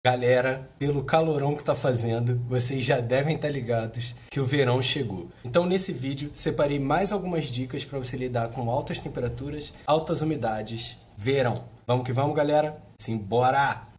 Galera, pelo calorão que tá fazendo, vocês já devem estar ligados que o verão chegou. Então nesse vídeo separei mais algumas dicas para você lidar com altas temperaturas, altas umidades, verão. Vamos que vamos, galera? Simbora!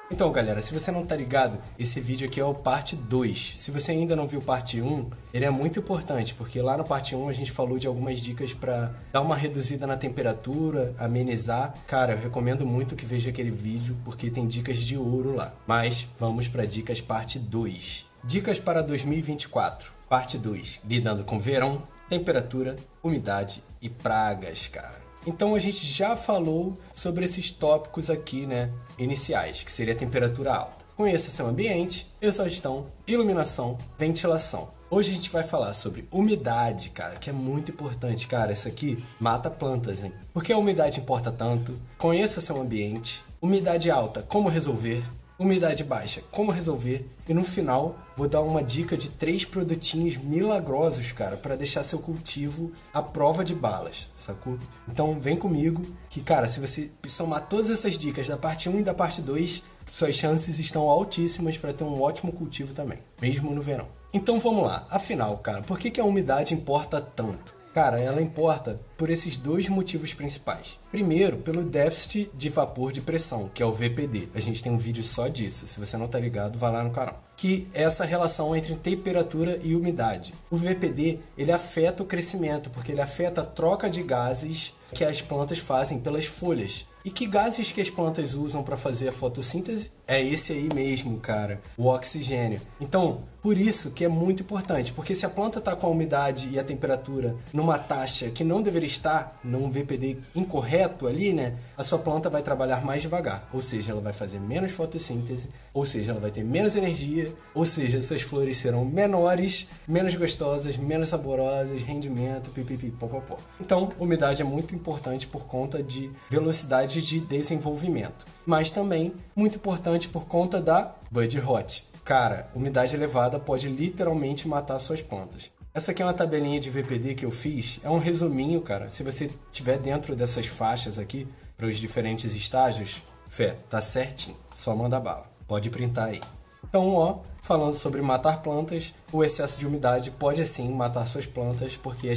Então, galera, se você não tá ligado, esse vídeo aqui é o parte 2. Se você ainda não viu parte 1, ele é muito importante, porque lá no parte 1 a gente falou de algumas dicas pra dar uma reduzida na temperatura, amenizar. Cara, eu recomendo muito que veja aquele vídeo, porque tem dicas de ouro lá. Mas vamos pra dicas parte 2. Dicas para 2024, parte 2. Lidando com verão, temperatura, umidade e pragas, cara. Então a gente já falou sobre esses tópicos aqui, né, iniciais, que seria a temperatura alta. Conheça seu ambiente, exaustão, iluminação, ventilação. Hoje a gente vai falar sobre umidade, cara, que é muito importante, cara. Isso aqui mata plantas, hein? Por que a umidade importa tanto? Conheça seu ambiente. Umidade alta, como resolver? Umidade baixa, como resolver? E no final, vou dar uma dica de 3 produtinhos milagrosos, cara, para deixar seu cultivo à prova de balas, sacou? Então vem comigo, que, cara, se você somar todas essas dicas da parte 1 e da parte 2, suas chances estão altíssimas para ter um ótimo cultivo também, mesmo no verão. Então vamos lá, afinal, cara, por que a umidade importa tanto? Cara, ela importa por esses 2 motivos principais. Primeiro, pelo déficit de vapor de pressão, que é o VPD. A gente tem um vídeo só disso, se você não tá ligado, vai lá no canal. Que é essa relação entre temperatura e umidade. O VPD, ele afeta o crescimento, porque ele afeta a troca de gases que as plantas fazem pelas folhas. E que gases que as plantas usam para fazer a fotossíntese? É esse aí mesmo, cara, o oxigênio. Então, por isso que é muito importante, porque se a planta está com a umidade e a temperatura numa taxa que não deveria estar, num VPD incorreto ali, né, a sua planta vai trabalhar mais devagar, ou seja, ela vai fazer menos fotossíntese, ou seja, ela vai ter menos energia, ou seja, suas flores serão menores, menos gostosas, menos saborosas, rendimento, pipipi, popopó. Então, umidade é muito importante por conta de velocidade de desenvolvimento, mas também muito importante por conta da bud rot. Cara, umidade elevada pode literalmente matar suas plantas. Essa aqui é uma tabelinha de VPD que eu fiz, é um resuminho, cara. Se você tiver dentro dessas faixas aqui, para os diferentes estágios, fé, tá certinho, só manda bala. Pode printar aí. Então, ó, falando sobre matar plantas, o excesso de umidade pode sim matar suas plantas, porque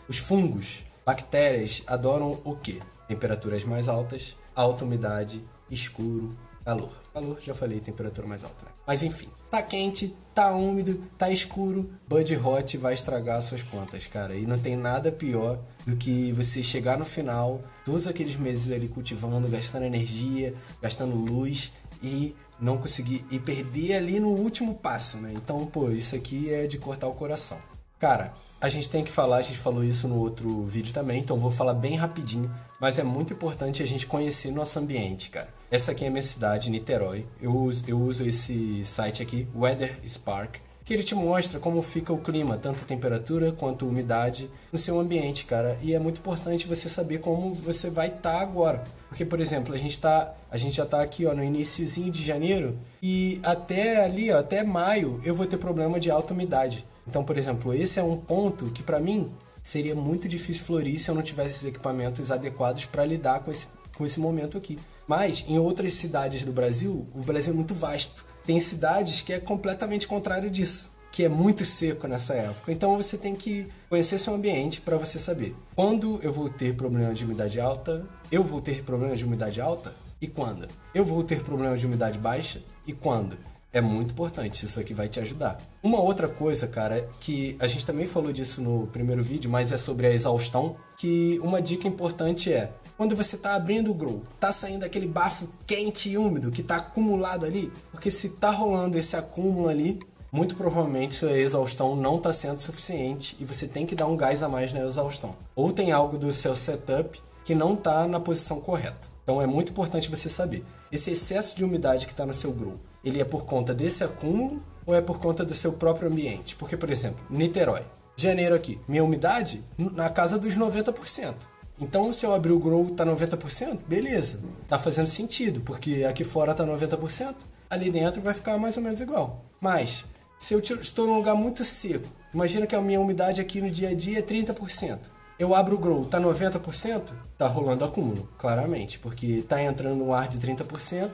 os fungos, bactérias, adoram o quê? Temperaturas mais altas, alta umidade, escuro, calor. Calor, já falei, temperatura mais alta, né? Mas enfim, tá quente, tá úmido, tá escuro, bud rot vai estragar suas plantas, cara. E não tem nada pior do que você chegar no final, todos aqueles meses ali cultivando, gastando energia, gastando luz e não conseguir, e perder ali no último passo, né? Então, pô, isso aqui é de cortar o coração. Cara, a gente tem que falar, a gente falou isso no outro vídeo também, então vou falar bem rapidinho, mas é muito importante a gente conhecer nosso ambiente, cara. Essa aqui é a minha cidade, Niterói. Eu uso esse site aqui, Weather Spark, que ele te mostra como fica o clima, tanto a temperatura quanto a umidade no seu ambiente, cara. E é muito importante você saber como você vai estar agora. Porque, por exemplo, a gente já tá aqui, ó, no iniciozinho de janeiro e até ali, ó, até maio, eu vou ter problema de alta umidade. Então, por exemplo, esse é um ponto que para mim seria muito difícil florir se eu não tivesse os equipamentos adequados para lidar com esse momento aqui. Mas em outras cidades do Brasil, o Brasil é muito vasto. Tem cidades que é completamente contrário disso, que é muito seco nessa época. Então você tem que conhecer seu ambiente para você saber quando eu vou ter problema de umidade alta, eu vou ter problema de umidade alta e quando? Eu vou ter problema de umidade baixa e quando? É muito importante, isso aqui vai te ajudar. Uma outra coisa, cara, que a gente também falou disso no primeiro vídeo, mas é sobre a exaustão, que uma dica importante é, quando você tá abrindo o grow, tá saindo aquele bafo quente e úmido que tá acumulado ali, porque se tá rolando esse acúmulo ali, muito provavelmente sua exaustão não está sendo suficiente e você tem que dar um gás a mais na exaustão. Ou tem algo do seu setup que não está na posição correta. Então é muito importante você saber. Esse excesso de umidade que está no seu grow, ele é por conta desse acúmulo ou é por conta do seu próprio ambiente? Porque, por exemplo, Niterói, janeiro aqui, minha umidade na casa dos 90%. Então, se eu abrir o grow tá 90%, beleza, tá fazendo sentido, porque aqui fora tá 90%, ali dentro vai ficar mais ou menos igual. Mas, se eu estou num lugar muito seco, imagina que a minha umidade aqui no dia a dia é 30%. Eu abro o grow, tá 90%, tá rolando acúmulo, claramente, porque tá entrando um ar de 30%,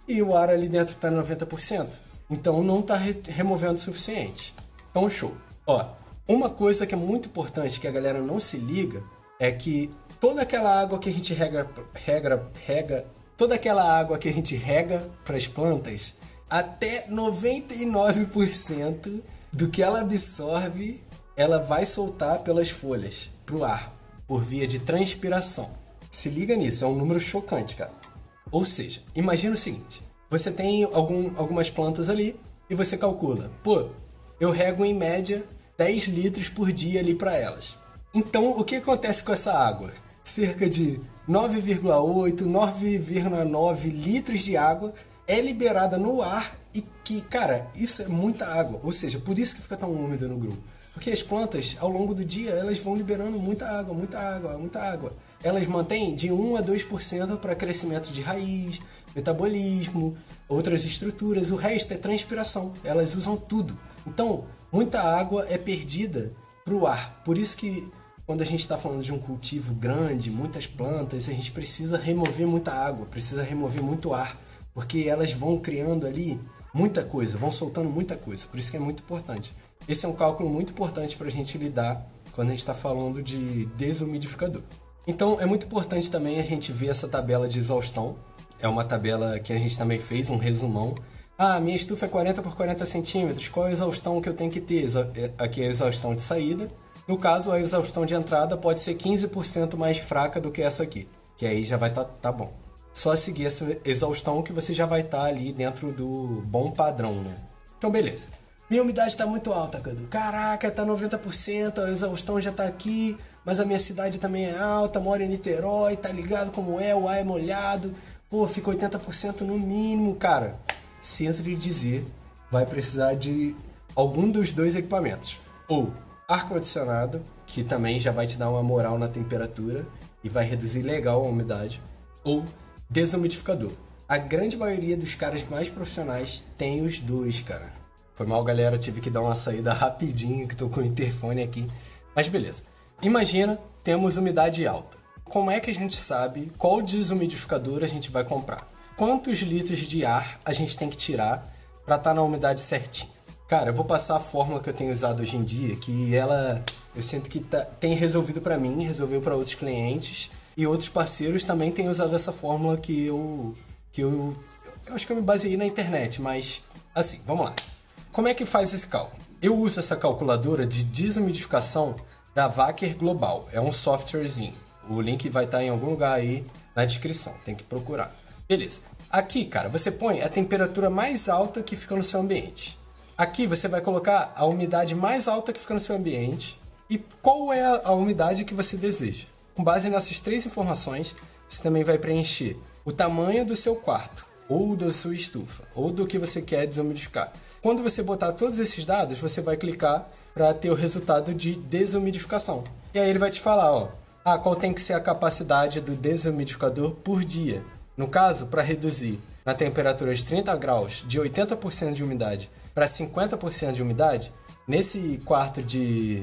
e o ar ali dentro está 90%. Então não está removendo o suficiente. Então show. Ó, uma coisa que é muito importante que a galera não se liga é que toda aquela água que a gente toda aquela água que a gente rega para as plantas, até 99% do que ela absorve, ela vai soltar pelas folhas pro ar, por via de transpiração. Se liga nisso, é um número chocante, cara. Ou seja, imagina o seguinte, você tem algumas plantas ali e você calcula, pô, eu rego em média 10 litros por dia ali para elas. Então, o que acontece com essa água? Cerca de 9,8, 9,9 litros de água é liberada no ar e que, cara, isso é muita água. Ou seja, por isso que fica tão úmido no grupo. Porque as plantas, ao longo do dia, elas vão liberando muita água, muita água, muita água. Elas mantêm de 1 a 2% para crescimento de raiz, metabolismo, outras estruturas. O resto é transpiração. Elas usam tudo. Então, muita água é perdida para o ar. Por isso que, quando a gente está falando de um cultivo grande, muitas plantas, a gente precisa remover muita água, precisa remover muito ar. Porque elas vão criando ali muita coisa, vão soltando muita coisa. Por isso que é muito importante. Esse é um cálculo muito importante para a gente lidar quando a gente está falando de desumidificador. Então, é muito importante também a gente ver essa tabela de exaustão. É uma tabela que a gente também fez, um resumão. Ah, minha estufa é 40 por 40 centímetros, qual a exaustão que eu tenho que ter? Aqui é a exaustão de saída. No caso, a exaustão de entrada pode ser 15% mais fraca do que essa aqui, que aí já vai tá bom. Só seguir essa exaustão que você já vai estar ali dentro do bom padrão, né? Então, beleza. Minha umidade está muito alta, Cadu. Caraca, tá 90%, a exaustão já tá aqui, mas a minha cidade também é alta, moro em Niterói, tá ligado como é, o ar é molhado, pô, fica 80% no mínimo, cara. Sinto lhe dizer, vai precisar de algum dos dois equipamentos. Ou ar-condicionado, que também já vai te dar uma moral na temperatura e vai reduzir legal a umidade. Ou desumidificador. A grande maioria dos caras mais profissionais tem os dois, cara. Foi mal, galera, tive que dar uma saída rapidinho, que tô com o interfone aqui. Mas beleza. Imagina, temos umidade alta. Como é que a gente sabe qual desumidificador a gente vai comprar? Quantos litros de ar a gente tem que tirar para estar na umidade certinha? Cara, eu vou passar a fórmula que eu tenho usado hoje em dia, que ela, eu sinto que tem resolvido para mim, resolveu para outros clientes, e outros parceiros também têm usado essa fórmula que eu acho que eu me baseei na internet, mas assim, vamos lá. Como é que faz esse cálculo? Eu uso essa calculadora de desumidificação da Wacker Global, é um softwarezinho. O link vai estar em algum lugar aí na descrição, tem que procurar. Beleza. Aqui, cara, você põe a temperatura mais alta que fica no seu ambiente. Aqui você vai colocar a umidade mais alta que fica no seu ambiente e qual é a umidade que você deseja. Com base nessas três informações, você também vai preencher o tamanho do seu quarto, ou da sua estufa, ou do que você quer desumidificar. Quando você botar todos esses dados, você vai clicar para ter o resultado de desumidificação. E aí ele vai te falar, ó, qual tem que ser a capacidade do desumidificador por dia. No caso, para reduzir na temperatura de 30 graus, de 80% de umidade para 50% de umidade, nesse quarto de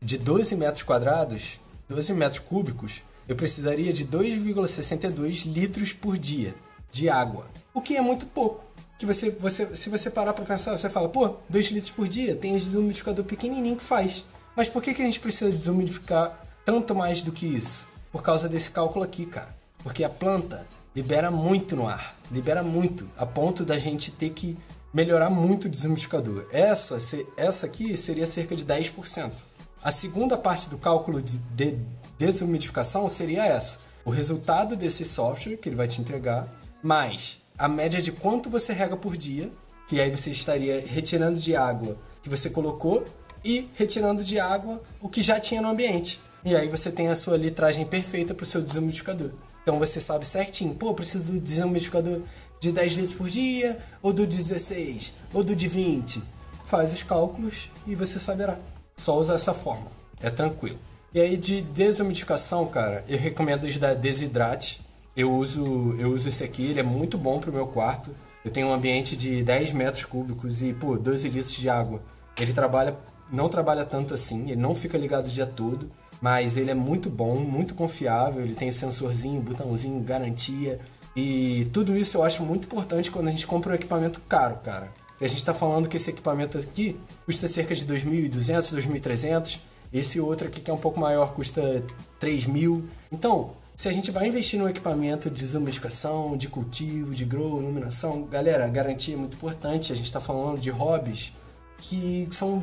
12 metros quadrados, 12 metros cúbicos, eu precisaria de 2,62 litros por dia de água. O que é muito pouco. Que se você parar para pensar, você fala, pô, 2 litros por dia, tem um desumidificador pequenininho que faz. Mas por que a gente precisa desumidificar tanto mais do que isso? Por causa desse cálculo aqui, cara. Porque a planta libera muito no ar, libera muito, a ponto da gente ter que melhorar muito o desumidificador. Essa aqui seria cerca de 10%. A segunda parte do cálculo de desumidificação seria essa. O resultado desse software que ele vai te entregar, mais a média de quanto você rega por dia, que aí você estaria retirando de água que você colocou e retirando de água o que já tinha no ambiente. E aí você tem a sua litragem perfeita para o seu desumidificador. Então você sabe certinho, pô, preciso do desumidificador de 10 litros por dia, ou do 16, ou do de 20. Faz os cálculos e você saberá. Só usa essa forma, é tranquilo. E aí de desumidificação, cara, eu recomendo da Desidrate. Eu uso esse aqui, ele é muito bom pro meu quarto. Eu tenho um ambiente de 10 metros cúbicos e, 12 litros de água. Ele não trabalha tanto assim, ele não fica ligado o dia todo, mas ele é muito bom, muito confiável. Ele tem sensorzinho, botãozinho, garantia. E tudo isso eu acho muito importante quando a gente compra um equipamento caro, cara. E a gente tá falando que esse equipamento aqui custa cerca de 2.200, 2.300. Esse outro aqui que é um pouco maior custa 3.000. Então, se a gente vai investir num equipamento de desumidificação, de cultivo, de grow, iluminação, galera, a garantia é muito importante. A gente tá falando de hobbies que são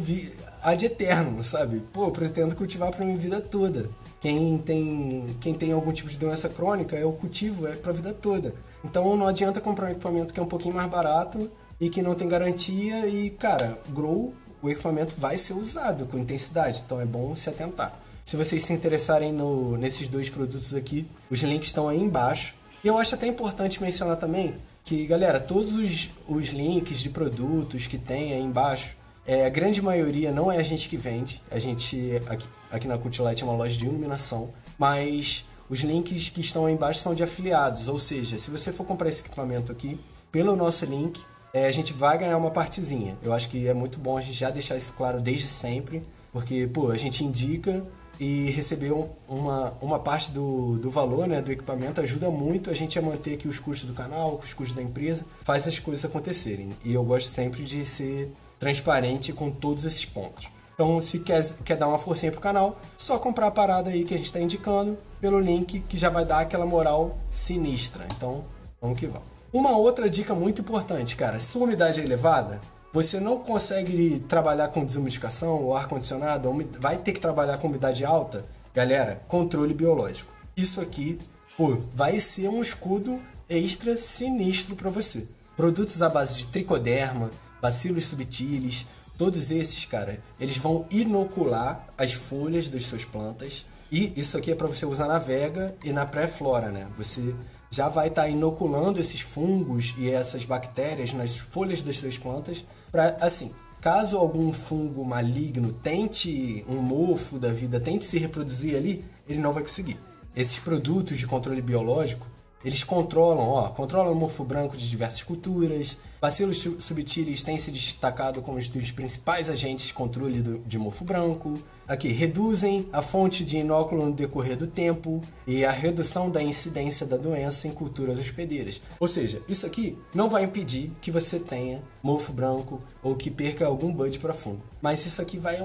ad eterno, sabe? Pô, eu pretendo cultivar pra minha vida toda. Quem tem algum tipo de doença crônica, o cultivo é pra vida toda. Então não adianta comprar um equipamento que é um pouquinho mais barato e que não tem garantia e, cara, grow, o equipamento vai ser usado com intensidade, então é bom se atentar. Se vocês se interessarem nesses dois produtos aqui, os links estão aí embaixo. E eu acho até importante mencionar também que, galera, todos os links de produtos que tem aí embaixo, a grande maioria não é a gente que vende. A gente, aqui na Cultilight, é uma loja de iluminação, mas os links que estão aí embaixo são de afiliados, ou seja, se você for comprar esse equipamento aqui, pelo nosso link, a gente vai ganhar uma partezinha. Eu acho que é muito bom a gente já deixar isso claro desde sempre, porque, pô, a gente indica e receber uma parte do valor, né, do equipamento ajuda muito a gente a manter aqui os custos do canal, os custos da empresa, faz as coisas acontecerem. E eu gosto sempre de ser transparente com todos esses pontos. Então, se quer dar uma forcinha pro canal, só comprar a parada aí que a gente está indicando pelo link, que já vai dar aquela moral sinistra. Então, vamos que vamos. Uma outra dica muito importante, cara, se a umidade é elevada, você não consegue trabalhar com desumidificação ou ar-condicionado, vai ter que trabalhar com umidade alta, galera, controle biológico. Isso aqui, pô, vai ser um escudo extra sinistro para você. Produtos à base de tricoderma, Bacillus subtilis, todos esses, cara, eles vão inocular as folhas das suas plantas. E isso aqui é para você usar na vega e na pré-flora, né? Você já vai estar inoculando esses fungos e essas bactérias nas folhas das suas plantas para, assim, caso algum fungo maligno tente, um mofo da vida, tente se reproduzir ali, ele não vai conseguir. Esses produtos de controle biológico, eles controlam o mofo branco de diversas culturas. Bacillus subtilis tem se destacado como um dos principais agentes de controle de mofo branco. Aqui, reduzem a fonte de inóculo no decorrer do tempo e a redução da incidência da doença em culturas hospedeiras. Ou seja, isso aqui não vai impedir que você tenha mofo branco ou que perca algum bud para fungo. Mas isso aqui vai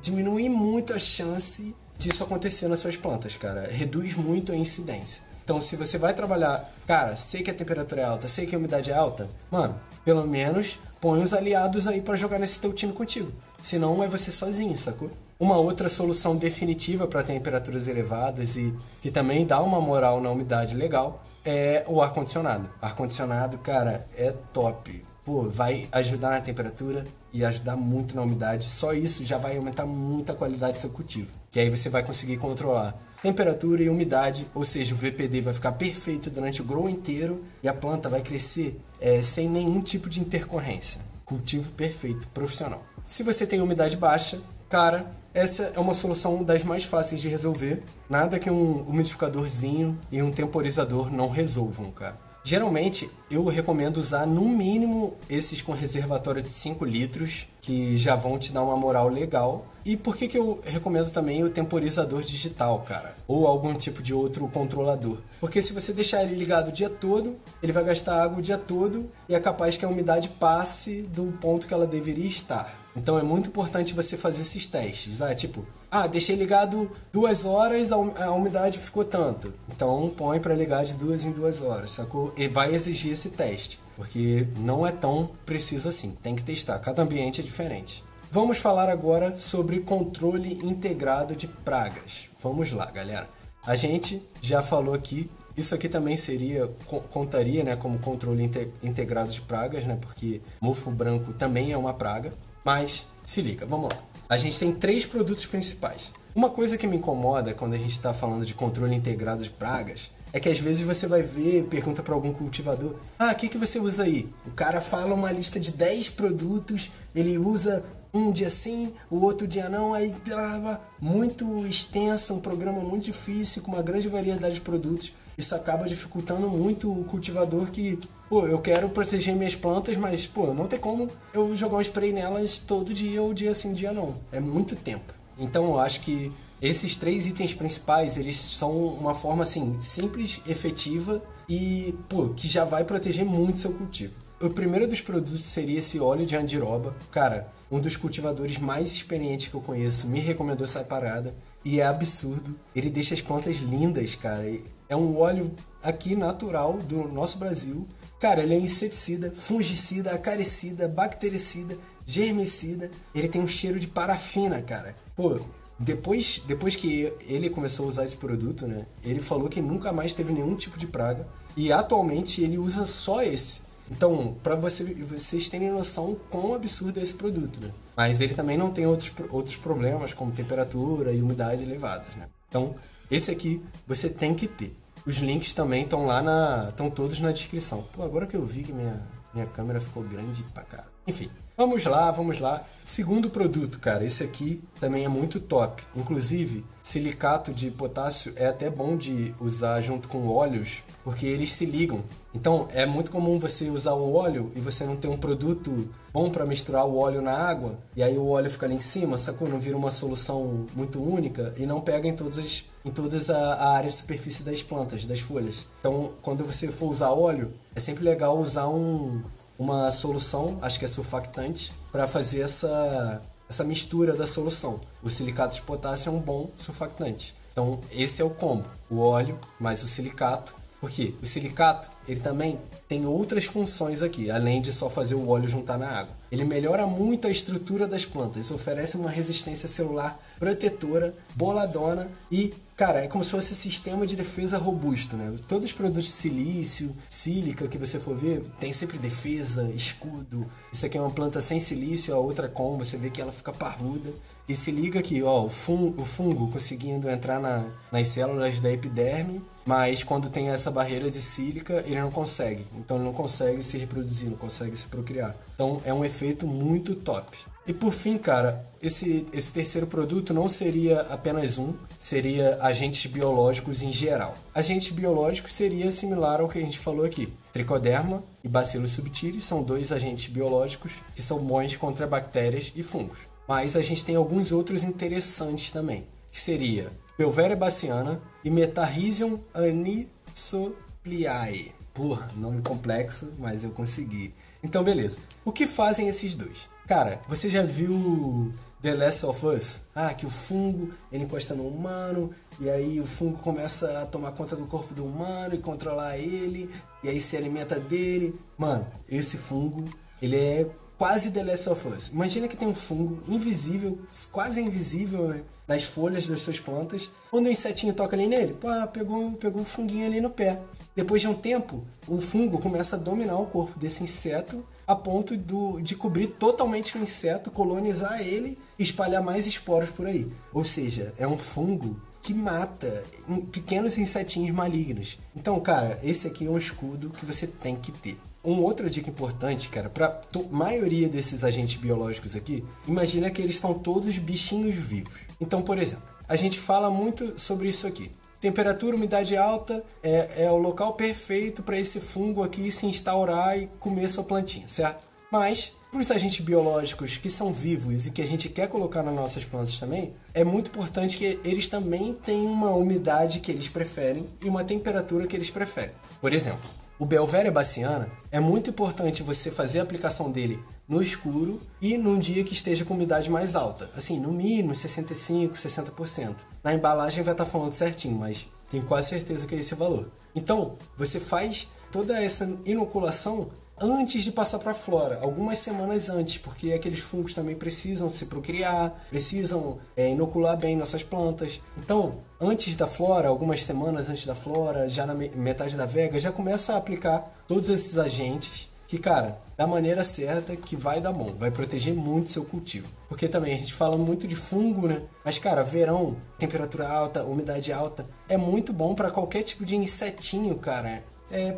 diminuir muito a chance disso acontecer nas suas plantas, cara. Reduz muito a incidência. Então, se você vai trabalhar, cara, sei que a temperatura é alta, sei que a umidade é alta, mano, pelo menos põe os aliados aí pra jogar nesse teu time contigo. Senão é você sozinho, sacou? Uma outra solução definitiva para temperaturas elevadas e que também dá uma moral na umidade legal é o ar-condicionado. Ar-condicionado, cara, é top. Pô, vai ajudar na temperatura e ajudar muito na umidade. Só isso já vai aumentar muito a qualidade do seu cultivo. Que aí você vai conseguir controlar temperatura e umidade, ou seja, o VPD vai ficar perfeito durante o grow inteiro e a planta vai crescer sem nenhum tipo de intercorrência. Cultivo perfeito, profissional. Se você tem umidade baixa, cara, essa é uma solução das mais fáceis de resolver. Nada que um umidificadorzinho e um temporizador não resolvam, cara. Geralmente, eu recomendo usar no mínimo esses com reservatório de 5 litros, que já vão te dar uma moral legal. E por que eu recomendo também o temporizador digital, cara? Ou algum tipo de outro controlador. Porque se você deixar ele ligado o dia todo, ele vai gastar água o dia todo e é capaz que a umidade passe do ponto que ela deveria estar. Então é muito importante você fazer esses testes. Deixei ligado 2 horas, a umidade ficou tanto. Então põe para ligar de 2 em 2 horas, sacou? E vai exigir esse teste, porque não é tão preciso assim. Tem que testar, cada ambiente é diferente. Vamos falar agora sobre controle integrado de pragas. Vamos lá, galera. A gente já falou aqui, isso aqui também contaria, né, como controle integrado de pragas, né, porque mofo branco também é uma praga. Mas se liga, vamos lá. A gente tem 3 produtos principais. Uma coisa que me incomoda quando a gente está falando de controle integrado de pragas é que às vezes você vai ver, pergunta para algum cultivador: o que você usa aí? O cara fala uma lista de 10 produtos, ele usa um dia sim, o outro dia não, aí muito extenso, um programa muito difícil, com uma grande variedade de produtos. Isso acaba dificultando muito o cultivador que, eu quero proteger minhas plantas, mas, não tem como eu jogar um spray nelas todo dia ou dia sim, dia não. É muito tempo. Então eu acho que Esses 3 itens principais, eles são uma forma assim, simples, efetiva e, pô, que já vai proteger muito seu cultivo. O primeiro dos produtos seria esse óleo de andiroba. Cara, um dos cultivadores mais experientes que eu conheço me recomendou essa parada e é absurdo. Ele deixa as plantas lindas, cara. É um óleo aqui natural do nosso Brasil. Cara, ele é inseticida, fungicida, acaricida, bactericida, germicida. Ele tem um cheiro de parafina, cara. Pô, depois que ele começou a usar esse produto, né? Ele falou que nunca mais teve nenhum tipo de praga. E atualmente ele usa só esse. Então, para vocês terem noção quão absurdo é esse produto, né? Mas ele também não tem outros problemas, como temperatura e umidade elevadas, né? Então, esse aqui você tem que ter. Os links também estão todos na descrição. Pô, agora que eu vi que minha câmera ficou grande pra cara. Enfim, vamos lá. Segundo produto, cara, esse aqui também é muito top. Inclusive, silicato de potássio é até bom de usar junto com óleos, porque eles se ligam. Então, é muito comum você usar um óleo e você não ter um produto bom para misturar o óleo na água, e aí o óleo fica ali em cima, sacou? Não vira uma solução muito única e não pega em todas a área de superfície das plantas, das folhas. Então, quando você for usar óleo, é sempre legal usar uma solução, acho que é surfactante, para fazer essa mistura da solução. O silicato de potássio é um bom surfactante. Então, esse é o combo, o óleo mais o silicato. Porque o silicato, ele também tem outras funções aqui, além de só fazer o óleo juntar na água. Ele melhora muito a estrutura das plantas, oferece uma resistência celular protetora, boladona e, cara, é como se fosse um sistema de defesa robusto, né? Todos os produtos de silício, sílica que você for ver, tem sempre defesa, escudo. Isso aqui é uma planta sem silício, a outra com, você vê que ela fica parruda. E se liga aqui, ó, o fungo conseguindo entrar nas células da epiderme, mas quando tem essa barreira de sílica, ele não consegue. Então ele não consegue se reproduzir, não consegue se procriar. Então é um efeito muito top. E por fim, cara, esse terceiro produto não seria apenas seria agentes biológicos em geral. Agentes biológicos seria similar ao que a gente falou aqui. Tricoderma e Bacillus subtilis são 2 agentes biológicos que são bons contra bactérias e fungos. Mas a gente tem alguns outros interessantes também, que seria Beauveria bassiana e Metarrhizium anisopliae. Porra, nome complexo, mas eu consegui. Então, beleza. O que fazem esses dois? Cara, você já viu The Last of Us? Ah, que o fungo, ele encosta no humano, e aí o fungo começa a tomar conta do corpo do humano e controlar ele, e aí se alimenta dele. Mano, esse fungo, ele é quase The Last of Us. Imagina que tem um fungo invisível, quase invisível, né, nas folhas das suas plantas. Quando o insetinho toca ali nele, pô, pegou um funguinho ali no pé. Depois de um tempo, o fungo começa a dominar o corpo desse inseto a ponto de cobrir totalmente o inseto, colonizar ele e espalhar mais esporos por aí. Ou seja, é um fungo que mata pequenos insetinhos malignos. Então, cara, esse aqui é um escudo que você tem que ter. Uma outra dica importante, cara, para a maioria desses agentes biológicos aqui, imagina que eles são todos bichinhos vivos. Então, por exemplo, a gente fala muito sobre isso aqui. Temperatura, umidade alta é o local perfeito para esse fungo aqui se instaurar e comer sua plantinha, certo? Mas, para os agentes biológicos que são vivos e que a gente quer colocar nas nossas plantas também, é muito importante que eles também tenham uma umidade que eles preferem e uma temperatura que eles preferem. Por exemplo, o Beauveria bassiana, é muito importante você fazer a aplicação dele no escuro e num dia que esteja com umidade mais alta. Assim, no mínimo 65%, 60%. Na embalagem vai estar falando certinho, mas tenho quase certeza que é esse o valor. Então, você faz toda essa inoculação antes de passar para a flora, algumas semanas antes, porque aqueles fungos também precisam se procriar, precisam inocular bem nossas plantas. Então, antes da flora, algumas semanas antes da flora, já na metade da vega, já começa a aplicar todos esses agentes que, cara, da maneira certa, que vai dar bom, vai proteger muito seu cultivo. Porque também a gente fala muito de fungo, né? Mas, cara, verão, temperatura alta, umidade alta, é muito bom para qualquer tipo de insetinho, cara.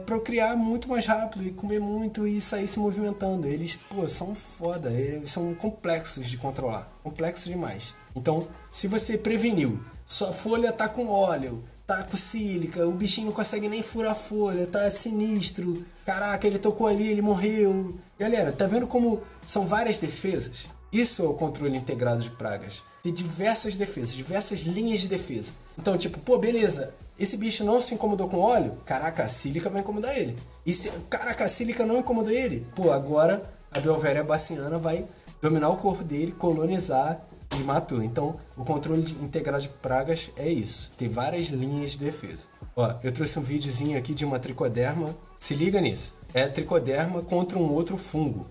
Procriar muito mais rápido e comer muito e sair se movimentando. Eles, pô, são foda, eles são complexos de controlar, complexos demais. Então, se você preveniu, sua folha tá com óleo, tá com sílica, o bichinho não consegue nem furar a folha, tá sinistro, caraca, ele tocou ali, ele morreu. Galera, tá vendo como são várias defesas? Isso é o controle integrado de pragas. ter diversas defesas, diversas linhas de defesa. Então, tipo, pô, beleza, esse bicho não se incomodou com óleo, caraca, a sílica vai incomodar ele. E se, caraca, a sílica não incomodou ele, pô, agora a Belvéria baciana vai dominar o corpo dele, colonizar e matou. Então, o controle integral de pragas é isso, tem várias linhas de defesa. Ó, eu trouxe um videozinho aqui de uma tricoderma, se liga nisso, é a tricoderma contra um outro fungo.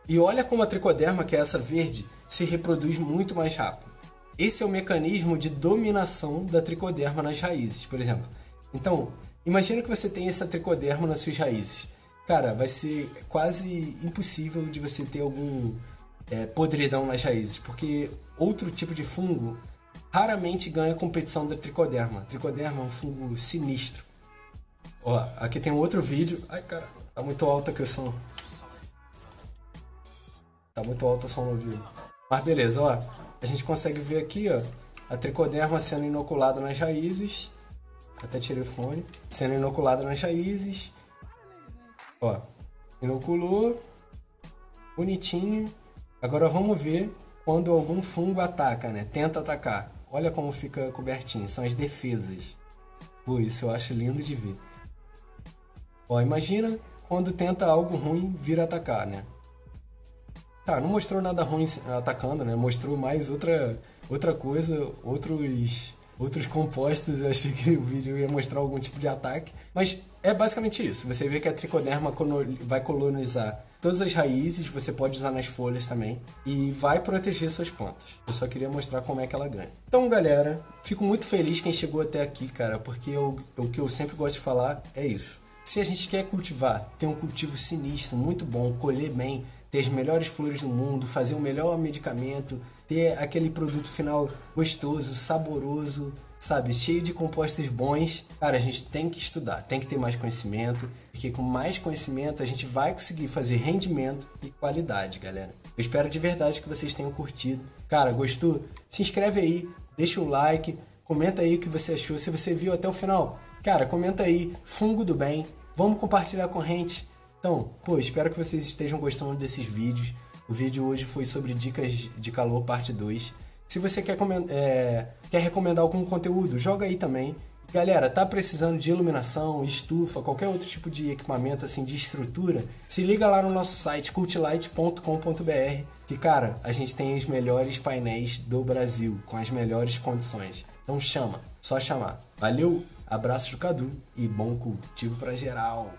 E olha como a tricoderma, que é essa verde, se reproduz muito mais rápido. Esse é o mecanismo de dominação da tricoderma nas raízes, por exemplo. Então, imagina que você tem essa tricoderma nas suas raízes. Cara, vai ser quase impossível de você ter algum podridão nas raízes, porque outro tipo de fungo raramente ganha competição da tricoderma. A tricoderma é um fungo sinistro. Ó, aqui tem um outro vídeo. Ai, cara, tá muito alto aqui o som. Tá muito alto o som no vídeo. Mas beleza, ó. A gente consegue ver aqui, ó, a tricoderma sendo inoculada nas raízes. Até tirei o fone. Sendo inoculada nas raízes. Ó, inoculou. Bonitinho. Agora vamos ver quando algum fungo ataca, né? Tenta atacar. Olha como fica cobertinho. São as defesas. Pô, isso eu acho lindo de ver. Ó, imagina quando tenta algo ruim vir atacar, né? Tá, não mostrou nada ruim atacando, né? Mostrou mais outra coisa, outros compostos. Eu achei que o vídeo ia mostrar algum tipo de ataque. Mas é basicamente isso. Você vê que a tricoderma vai colonizar todas as raízes, você pode usar nas folhas também, e vai proteger suas plantas. Eu só queria mostrar como é que ela ganha. Então, galera, fico muito feliz quem chegou até aqui, cara, porque o que eu sempre gosto de falar é isso. Se a gente quer cultivar, ter um cultivo sinistro, muito bom, colher bem, ter as melhores flores do mundo, fazer o melhor medicamento, ter aquele produto final gostoso, saboroso, sabe, cheio de compostos bons, cara, a gente tem que estudar, tem que ter mais conhecimento, porque com mais conhecimento a gente vai conseguir fazer rendimento e qualidade, galera. Eu espero de verdade que vocês tenham curtido. Cara, gostou? Se inscreve aí, deixa o like, comenta aí o que você achou, se você viu até o final. Cara, comenta aí, fungo do bem, vamos compartilhar a corrente. Então, pô, espero que vocês estejam gostando desses vídeos. O vídeo hoje foi sobre dicas de calor parte 2. Se você quer recomendar algum conteúdo, joga aí também. Galera, tá precisando de iluminação, estufa, qualquer outro tipo de equipamento assim de estrutura? Se liga lá no nosso site cultlight.com.br, que cara, a gente tem os melhores painéis do Brasil, com as melhores condições. Então chama, só chamar. Valeu, abraço do Cadu e bom cultivo pra geral.